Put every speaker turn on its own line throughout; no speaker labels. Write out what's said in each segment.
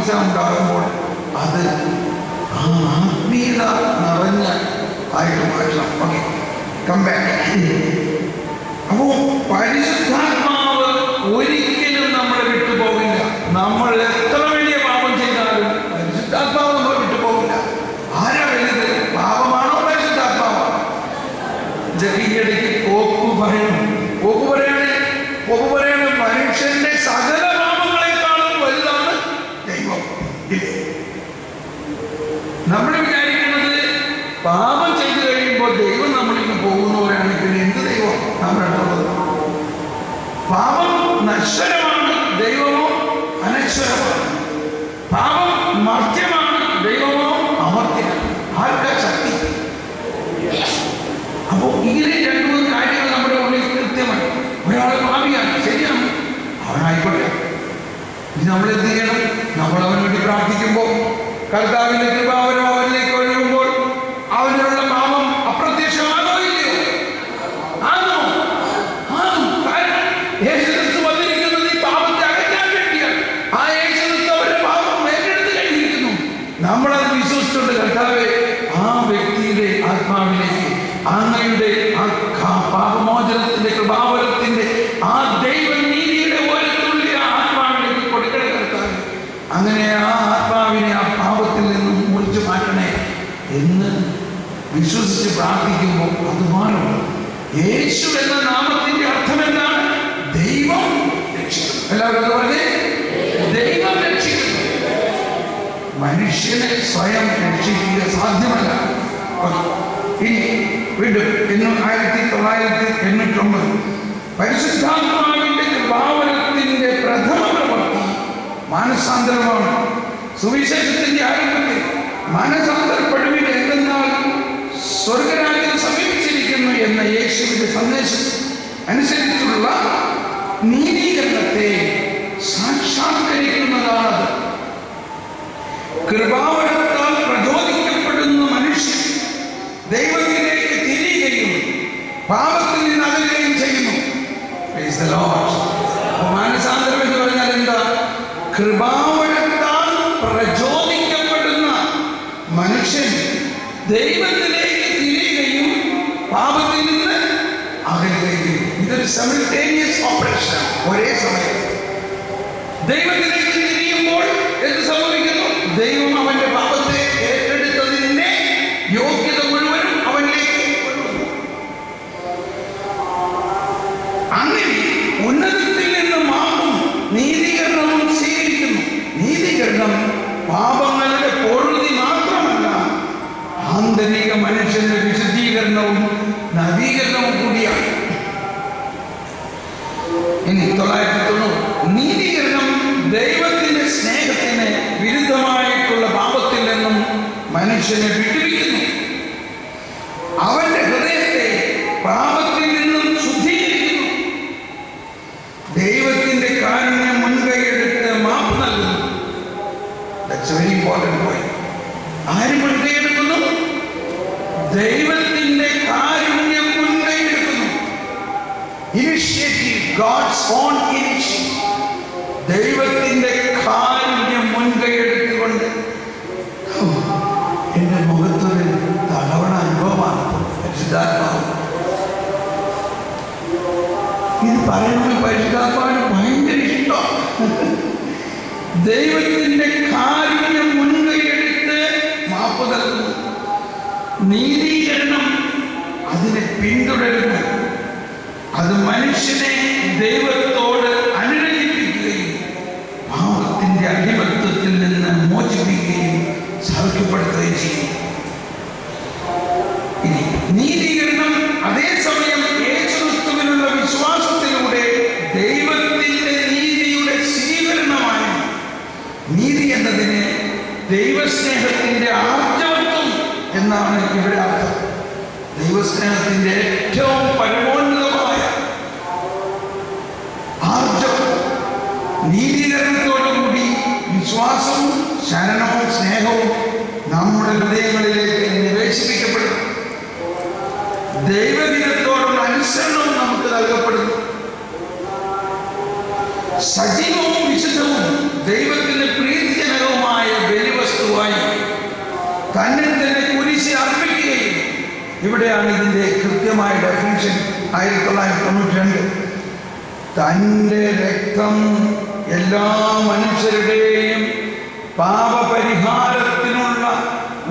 മാമോദീസ ഉണ്ടാകുമ്പോൾ അത് ആ ആത്മീയത നിറഞ്ഞ ആയിട്ട് മാറ്റണം. Okay, comeback. അപ്പോൾ പരിശുദ്ധാത്മാവ് ഒരിക്കലും നമ്മളെ വിട്ടുപോകില്ല. നമ്മൾ എത്ര വലിയ പാപം ചെയ്താലും പരിശുദ്ധാത്മാവ് നമ്മളെ വിട്ടുപോകില്ല. ആരാ വലുത്? പാപമാണോ പരിശുദ്ധാത്മാവോ? ഈയിടയ്ക്ക് പോക്ക് പറയാണ് മനുഷ്യന്റെ സകല പാപങ്ങളെക്കാളും വലുതാണ് ദൈവം. നമ്മൾ വിചാരിക്കുന്നത് പാപം ചെയ്തു കഴിയുമ്പോൾ ദൈവം നമ്മളിന്ന് പോകുന്നവരാണെങ്കിൽ എന്ത് ദൈവം നമ്മളുള്ളത്? പാപം നശ്വരമാണ്, ദൈവമോ അനശ്വരമാണ്. പാപം മർത്യമാണ്, ദൈവമോ അമർത്യമാണ്. ആർക്കാ ശക്തി? അപ്പോൾ ഇങ്ങനെ രണ്ടു മൂന്ന് കാര്യങ്ങൾ നമ്മുടെ ഉള്ളിൽ കൃത്യമാണ്. ഒരാൾ പാപിയാണ്, ശരിയാണ്, അവനായിക്കോട്ടെ. ഇത് നമ്മൾ എന്ത് ചെയ്യണം? നമ്മൾ അവന് വേണ്ടി പ്രാർത്ഥിക്കുമ്പോൾ കർത്താവിന്റെ കൃപാവരം അവനിലേക്ക് ഒഴുകുമ്പോൾ അവനുള്ള പാപം അപ്രത്യക്ഷമാകോ ഇല്ലയോ? ആണോ? കാരണം യേശുക്രിസ്തു വന്നിരിക്കുന്നത് ഈ പാപത്തെ അകറ്റാൻ വേണ്ടിയാണ്. ആ യേശുക്രിസ്തു അവരുടെ പാപം ഏറ്റെടുത്ത് കഴിഞ്ഞിരിക്കുന്നു. നമ്മളത് വിശ്വസിച്ചുകൊണ്ട് കർത്താവെ ആ വ്യക്തിയുടെ ആത്മാവിലേക്ക് അങ്ങയുടെ ആ പാപമോചനത്തിന്റെ കൃപാവരത്തിന്റെ ആ ദൈവനീതിയുടെ ഓരത്തുള്ളി ആ ആത്മാവിലേക്ക് കൊടുക്കണേ കർത്താവെ. അങ്ങനെ ആ ആത്മാവിനെ ആ പാപത്തിൽ നിന്നും മുറിച്ചു മാറ്റണേ എന്ന് വിശ്വസിച്ച് പ്രാർത്ഥിക്കുമ്പോൾ അത് മാറും. യേശു എന്ന നാമത്തിന്റെ അർത്ഥം എന്താണ്? ദൈവം രക്ഷിക്കുന്നു. എല്ലാവരും അത് പറഞ്ഞേ, ദൈവം രക്ഷിക്കുന്നു. മനുഷ്യനെ സ്വയം രക്ഷിക്കുക സാധ്യമല്ല. ഇനി വീണ്ടും 1989 പരിശുദ്ധാത്മാവിന്റെ കൃപാവരത്തിന്റെ പ്രഥമ പ്രവൃത്തി മാനസാന്തരമാണ്. സുവിശേഷത്തിന്റെ ആരംഭത്തിൽ മാനസാന്തരപ്പെടുവിൻ എന്തെന്നാൽ സ്വർഗരാജ്യം സമീപിച്ചിരിക്കുന്നു എന്ന യേശുവിന്റെ സന്ദേശം അനുസരിച്ചുള്ള നീതീകരണത്തെ സാക്ഷാത്കരിക്കുന്നതാണത്. കൃപാവരത്താൽ പ്രചോദിക്കപ്പെടുന്ന മനുഷ്യൻ ദൈവത്തിലേക്ക് തിരിയുകയും പാപത്തിൽ നിന്ന് അകലുകയും ചെയ്യുന്നു. മാനസാന്തരം എന്ന് പറഞ്ഞാൽ എന്താ? കൃപാവരത്താൽ പ്രചോദിക്കപ്പെടുന്ന മനുഷ്യൻ ദൈവത്തിലേക്ക് തിരിയുകയും പാപത്തിൽ നിന്ന് അകലുകയും. ഇതൊരു സിമിൾട്ടേനിയസ് ഓപ്പറേഷൻ. ഒരേ സമയം ദൈവത്തിലേക്ക് തിരിയുമ്പോൾ എന്ത് സംഭവിക്കുന്നു? ദൈവം അവന്റെ പാപത്തെ ഏറ്റെടുത്തതിന്റെ യോഗ്യത മുഴുവനും അവനിലേക്ക് കൊണ്ടുവന്നു. അങ്ങനെ ഉന്നതത്തിൽ നിന്ന് മാപ്പും നീതീകരണവും സ്വീകരിക്കുന്നു. നീതീകരണം പാപങ്ങളുടെ പൊറുതി മാത്രമല്ല, ആന്തരിക മനുഷ്യന്റെ വിശുദ്ധീകരണവും നവീകരണവും കൂടിയാണ്. ഇനി 990 നീതീകരണം ദൈവത്തിന്റെ സ്നേഹത്തിന് വിരുദ്ധമായിട്ടുള്ള പാപത്തിൽ നിന്നും മനുഷ്യനെ വിട്ടുവയ്ക്കുന്നു. അവന്റെ ഹൃദയത്തെ പാപത്തിൽ നിന്നും ശുദ്ധീകരിക്കുന്നു. ദൈവത്തിന്റെ കാരുണ്യം മുൻകൈയെടുത്ത് മാപ്പ് നൽകുന്നു. That's a very important point. ആര് മുൻകൈയെടുക്കുന്നു? ദൈവത്തിന്റെ കാരുണ്യം മുൻകൈയെടുക്കുന്നു. Initiative, God's own initiative. ദൈവത്തിന്റെ കാരുണ്യം മുൻകൈയെടുത്തുകൊണ്ട് എന്റെ മുഖത്തൊരു തലവണ അനുഭവമാണ് പരിശുദ്ധാത്മാവ്. ഇത് പറയുന്നത് പരിശുദ്ധാത്മാവിന് ഭയങ്കര ഇഷ്ടമാണ്. ദൈവത്തിന്റെ കാരുണ്യം മുൻകൈയെടുത്ത് മാപ്പ് നൽകുന്നു. നീതീകരണം അതിനെ പിന്തുടരുന്നു. അത് മനുഷ്യനെ ദൈവത്തോട് അനുരഞ്ജിപ്പിക്കുകയും പാപത്തിന്റെ അടിമത്വത്തിൽ നിന്ന് മോചിപ്പിക്കുകയും സൗഖ്യപ്പെടുത്തുകയും ചെയ്യും. ഇനി നീതീകരണം അതേസമയം യേശുക്രിസ്തുവിനുള്ള വിശ്വാസത്തിലൂടെ ദൈവത്തിന്റെ നീതിയുടെ സ്വീകരണമാണ്. നീതി എന്നതിന് ദൈവസ്നേഹത്തിന്റെ ആർജവത്വം എന്നാണ് ഇവിടെ അർത്ഥം. ദൈവസ്നേഹത്തിന്റെ ഏറ്റവും പരമോന്നതമായ ആർജവം. നീതീകരണത്തോടുകൂടി വിശ്വാസവും ശരണവും സ്നേഹവും നമ്മുടെ ഹൃദയങ്ങളിലേക്ക് നിവേശിപ്പിക്കപ്പെടും. ദൈവഹിതത്തോടുള്ള അനുസരണവും നമുക്ക് നൽകപ്പെടുന്നു. സജീവവും വിശുദ്ധവും ദൈവത്തിന് പ്രീതിജനകവും ഇവിടെയാണ് ഇതിൻ്റെ കൃത്യമായ ഡെഫിനിഷൻ. 1992 തൻ്റെ രക്തം എല്ലാ മനുഷ്യരുടെയും പാപപരിഹാരത്തിനുള്ള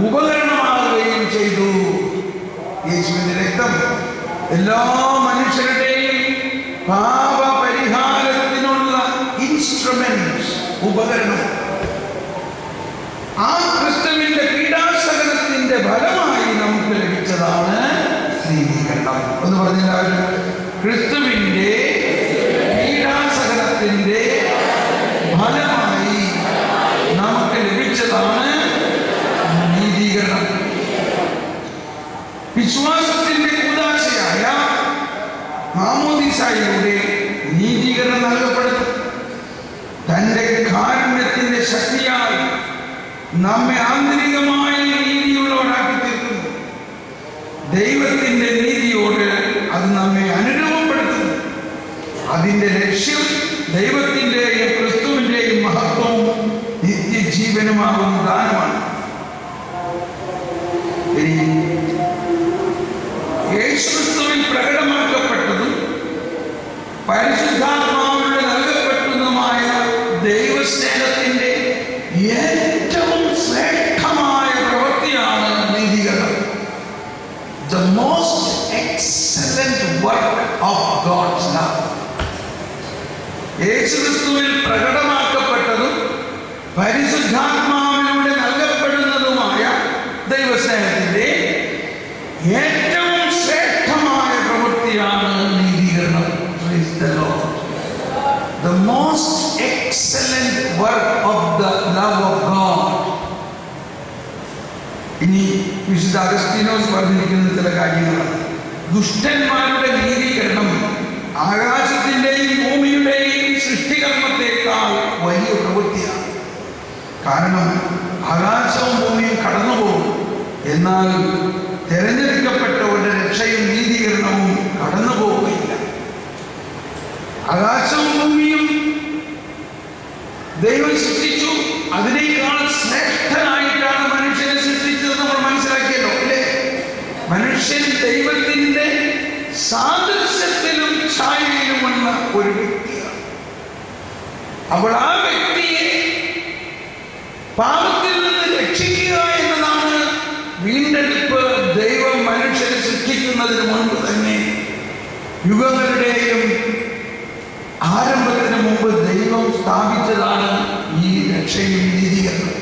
ഉപകരണമാകുകയും ചെയ്തു. യേശുവിൻ്റെ രക്തം എല്ലാ മനുഷ്യരുടെയും പാപപരിഹാരത്തിനുള്ള ഇൻസ്ട്രുമെന്റ്, ഉപകരണം. ആ ക്രിസ്തുവിന്റെ പീഡാസഹനത്തിന്റെ ഫലമായി നമുക്ക് ലഭിച്ചതാണ് നീതീകരണം. എന്ന് പറഞ്ഞാൽ ക്രിസ്തുവിന്റെ പീഡാസഹനത്തിന്റെ ഫലമായി നമുക്ക് ലഭിച്ചതാണ് നീതീകരണം. വിശ്വാസത്തിന്റെ കൂദാശയായ മാമോദീസായിലൂടെ നീതീകരണം നൽകപ്പെടുന്നു. തന്റെ കാരുണ്യത്തിന്റെ ശക്തിയാൽ നമ്മെ ആന്തരികമായി നീതിയുള്ളവരാക്കി തീർക്കുന്നു. ദൈവത്തിന്റെ നീതിയോട് അത് നമ്മെ അനുരൂപപ്പെടുത്തുന്നു. അതിന്റെ ലക്ഷ്യം ദൈവത്തിന്റെയും ക്രിസ്തുവിന്റെയും മഹത്വവും നിത്യജീവനുമാകുന്ന ദാനമാണ്. യേശുക്രിസ്തുവിൽ പ്രകടമാക്കപ്പെട്ടതും പരിശുദ്ധാത്മാവിലൂടെ നൽകപ്പെട്ടതുമായ ദൈവസ്നേഹത്തിന്റെ ഏറ്റവും ശ്രേഷ്ഠമായ പ്രവൃത്തിയാണ് നീതീകരണം. The most excellent work of God's love. യേശുക്രിസ്തുവിൽ പ്രകടമാക്കപ്പെട്ടതും പരിശുദ്ധാത്മാവിലൂടെ നൽകപ്പെടുന്നതുമായ ദൈവസ്നേഹത്തിന്റെ ഏറ്റവും ശ്രേഷ്ഠമായ പ്രവൃത്തിയാണ് നീതീകരണം. Praise the Lord. The most excellent work of the love of God. ഇനി വിശുദ്ധ അഗസ്തീനോസ് പറഞ്ഞിരിക്കുന്ന ചില കാര്യങ്ങളാണ്. ദുഷ്ടന്മാരുടെ നീതീകരണം ആകാശത്തിന്റെയും ഭൂമിയുടെയും സൃഷ്ടികർമ്മത്തെക്കാൾ വലിയ പ്രവൃത്തിയാണ്. കാരണം ആകാശവും ഭൂമിയും കടന്നുപോകും, എന്നാൽ തിരഞ്ഞെടുക്കപ്പെട്ടവരുടെ രക്ഷയും നീതീകരണവും കടന്നു പോവുകയില്ല. ആകാശവും ഭൂമിയും ദൈവം സൃഷ്ടിച്ചു, അതിനേക്കാൾ ശ്രേഷ്ഠനായിട്ടാണ് മനുഷ്യനെ സൃഷ്ടിച്ചത് നമ്മൾ മനസ്സിലാക്കിയല്ലോ അല്ലേ? മനുഷ്യൻ ദൈവത്തിന്റെ സാദൃശ്യത്തിലും ഛായയിലുമുള്ള ഒരു വ്യക്തിയാണ്. അപ്പോൾ ആ വ്യക്തിയെ പാപത്തിൽ നിന്ന് രക്ഷിക്കുക എന്നതാണ് വീണ്ടെടുപ്പ്. ദൈവം മനുഷ്യനെ സൃഷ്ടിക്കുന്നതിന് മുൻപ് തന്നെ, യുഗങ്ങളുടെയും ആരംഭത്തിന് മുമ്പ് ദൈവം സ്ഥാപിച്ചതാണ് ഈ രക്ഷയും നീതീകരണം.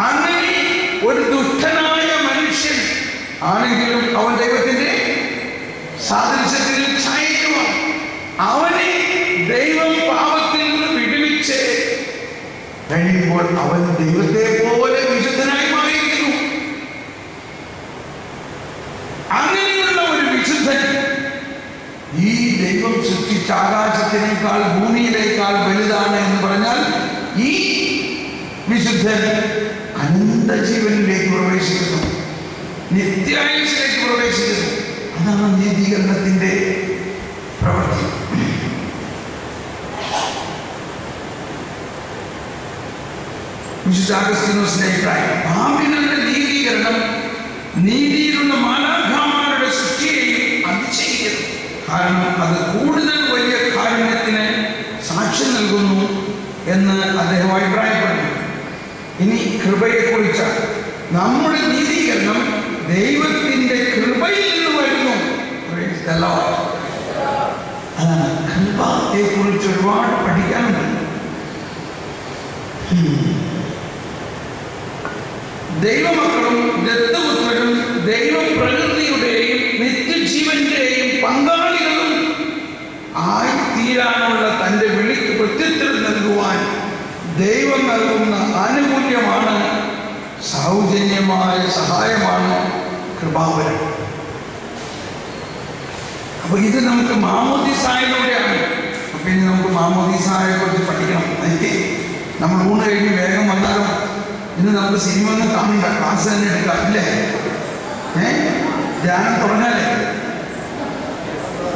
അങ്ങനെ ഒരു ദുഷ്ടനായ മനുഷ്യൻ ആണെങ്കിലും അവൻ ദൈവത്തിന്റെ സാദൃശ്യത്തിലും ഛായയിലുമാണ്. അവനെ ദൈവം പാപത്തിൽ നിന്ന് വിടുവിച്ച് കഴിയുമ്പോൾ അവൻ ദൈവത്തെ പോലെ വിശുദ്ധനായി മാറിയിരിക്കുന്നു. അങ്ങനെയുള്ള ഒരു വിശുദ്ധൻ ഈ ദൈവം സൃഷ്ടിച്ച ആകാശത്തിനേക്കാൾ ഭൂമിയിലേക്കാൾ വലുതാണ് എന്ന് പറഞ്ഞാൽ ഈ വിശുദ്ധൻ അനന്തജീവനിലേക്ക് പ്രവേശിക്കുന്നു, നിത്യായുസ്സിലേക്ക് പ്രവേശിക്കുന്നു. അതാണ് നീതീകരണത്തിന്റെ പ്രവൃത്തി. വിശുദ്ധ അഗസ്തീനോസിന്റെ അഭിപ്രായം, പാപികളുടെ നീതീകരണം നീതിയിലുള്ള മാലാഖമാരുടെ സൃഷ്ടിയെയും അതിശയിക്കുന്നു. കാരണം അത് കൂടുതൽ വലിയ കാരുണ്യത്തിന് സാക്ഷ്യം നൽകുന്നു എന്ന് അദ്ദേഹം അഭിപ്രായപ്പെടുന്നു. ഇനി കൃപയെക്കുറിച്ച്, നമ്മുടെ നീതീകരണം ദൈവത്തിന്റെ കൃപയിൽ നിന്ന് വരുന്നു. കൃപയെ കുറിച്ച് ഒരുപാട് പഠിക്കാനുണ്ട്. ദൈവമക്കളും ദത്തപുത്രരും ദൈവപ്രകൃതിയുടെയും നിത്യജീവന്റെയും പങ്കാളികളും ആയിത്തീരാനുള്ള തൻ്റെ വിളിക്ക് പ്രത്യുത്തരം നൽകുവാൻ ദൈവം നൽകുന്ന ആനുകൂല്യമാണ്, സൗജന്യമായ സഹായമാണ് കൃപാവരം. അപ്പൊ ഇത് നമുക്ക് മാമോദീസായിലൂടെയാണ്. അപ്പൊ ഇനി നമുക്ക് മാമോദീസായെ കുറിച്ച് പഠിക്കണം. എനിക്ക് നമ്മൾ ഊണ് കഴിഞ്ഞ് വേഗം വന്നാലും ഇന്ന് നമുക്ക് സിനിമ ഒന്നും കാണണ്ട, ക്ലാസ് തന്നെ എടുക്കാം ഇല്ലേ? ധ്യാനം തുടങ്ങാല്ലേ?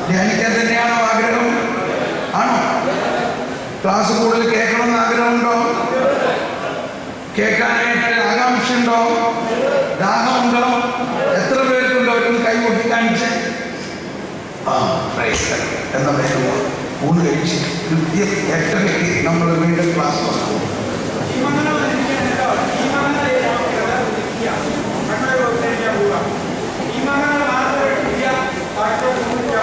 ധ്യാനിക്കാൻ തന്നെയാണോ ആഗ്രഹം? ആണോ? ക്ലാസ് കൂടുതൽ കേൾക്കണമെന്ന് ആഗ്രഹമുണ്ടോ? കേൾക്കാനായിട്ട് ആകാംക്ഷയുണ്ടോ? ദാഹമുണ്ടോ? എത്ര പേര് ഉള്ളവരൊന്ന് കൈകൊട്ടി കാണിച്ച് എന്ന വേഗം ഊണ് കഴിച്ച് കൃത്യം 8:30 നമ്മൾ വീണ്ടും ക്ലാസ് വന്നു.